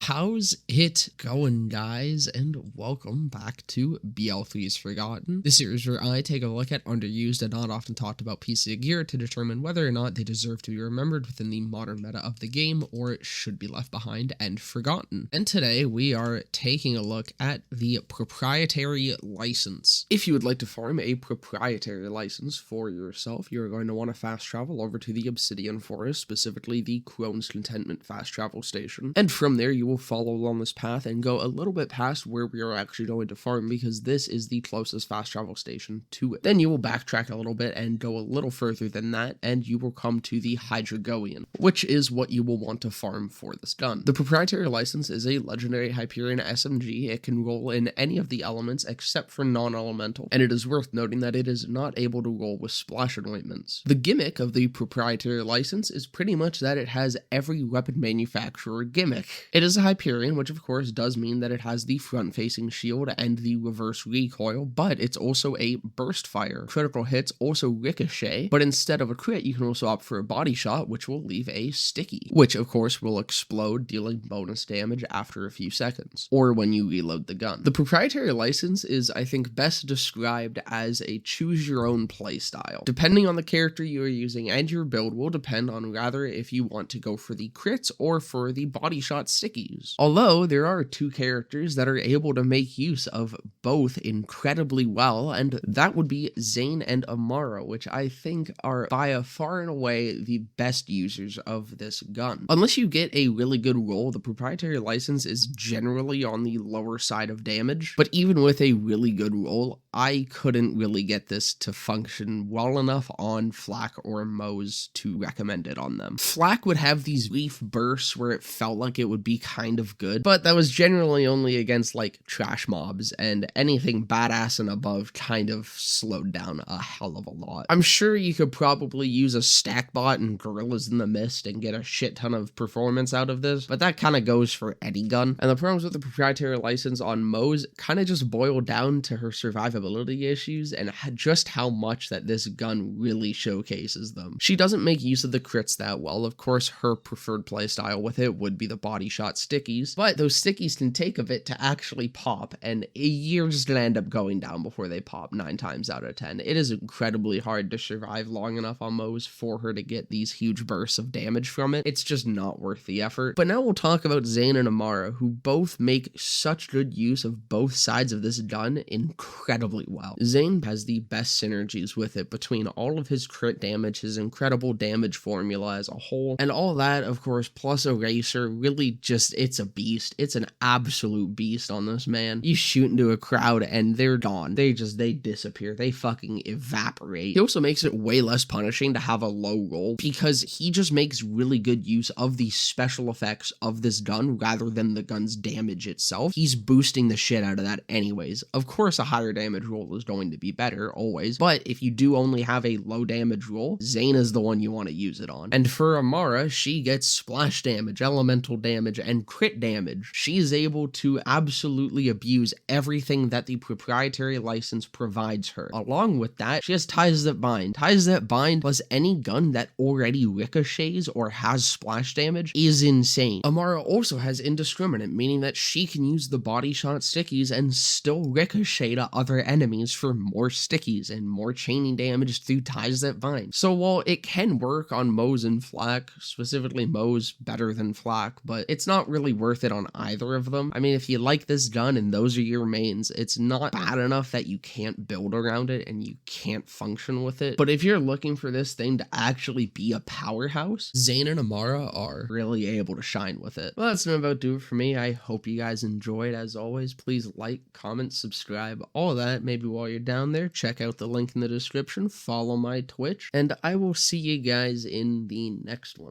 How's it going, guys, and welcome back to BL3's Forgotten, the series where I take a look at underused and not often talked about pieces of gear to determine whether or not they deserve to be remembered within the modern meta of the game or should be left behind and forgotten. And today we are taking a look at the Proprietary license. If you would like to farm a Proprietary license for yourself, you're going to want to fast travel over to the Obsidian Forest, specifically the Crone's Contentment fast travel station, and from there you will follow along this path and go a little bit past where we are actually going to farm, because this is the closest fast travel station to it. Then you will backtrack a little bit and go a little further than that, and you will come to the Hyperion, which is what you will want to farm for this gun. The Proprietary license is a legendary Hyperion SMG. It can roll in any of the elements except for non-elemental, and it is worth noting that it is not able to roll with splash anointments. The gimmick of the Proprietary license is pretty much that it has every weapon manufacturer gimmick. It is a Hyperion, which of course does mean that it has the front-facing shield and the reverse recoil, but it's also a burst fire. Critical hits also ricochet, but instead of a crit, you can also opt for a body shot, which will leave a sticky, which of course will explode, dealing bonus damage after a few seconds, or when you reload the gun. The Proprietary license is, I think, best described as a choose-your-own playstyle. Depending on the character you are using and your build will depend on rather if you want to go for the crits or for the body shot stickies. Although there are two characters that are able to make use of both incredibly well, and that would be Zane and Amara, which I think are by a far and away the best users of this gun. Unless you get a really good roll, the Proprietary license is generally on the lower side of damage, but even with a really good roll, I couldn't really get this to function well enough on Flak or Moze to recommend it on them. Flak would have these brief bursts where it felt like it would be kind of good, but that was generally only against like trash mobs, and anything badass and above kind of slowed down a hell of a lot. I'm sure you could probably use a stack bot and Gorillas in the Mist and get a shit ton of performance out of this, but that kind of goes for any gun. And the problems with the Proprietary license on Moze kind of just boil down to her survivability issues and just how much that this gun really showcases them. She doesn't make use of the crits that well. Of course, her preferred playstyle with it would be the body shot stickies, but those stickies can take a bit to actually pop, and you're just gonna end up going down before they pop 9 times out of 10. It is incredibly hard to survive long enough on Moze for her to get these huge bursts of damage from it. It's just not worth the effort. But now we'll talk about Zane and Amara, who both make such good use of both sides of this gun incredibly well. Zane has the best synergies with it between all of his crit damage, his incredible damage formula as a whole, and all that, of course, plus Eraser. Really just, it's a beast. It's an absolute beast on this man. You shoot into a crowd and they're gone. They disappear. They fucking evaporate. He also makes it way less punishing to have a low roll, because he just makes really good use of the special effects of this gun rather than the gun's damage itself. He's boosting the shit out of that anyways. Of course, a higher damage roll is going to be better always, but if you do only have a low damage roll, Zane is the one you want to use it on. And for Amara, she gets splash damage, elemental damage, and crit damage. She's able to absolutely abuse everything that the Proprietary license provides her. Along with that, she has Ties That Bind. Ties That Bind plus any gun that already ricochets or has splash damage is insane. Amara also has Indiscriminate, meaning that she can use the body shot stickies and still ricochet to other enemies for more stickies and more chaining damage through Ties That Bind. So while it can work on Moze and Flak, specifically Moze better than Flak, but it's not really worth it on either of them. I mean, if you like this gun and those are your mains, it's not bad enough that you can't build around it and you can't function with it. But if you're looking for this thing to actually be a powerhouse, Zane and Amara are really able to shine with it. Well, that's about do it for me. I hope you guys enjoyed. As always, please like, comment, subscribe, all that. Maybe while you're down there, check out the link in the description, follow my Twitch, and I will see you guys in the next one.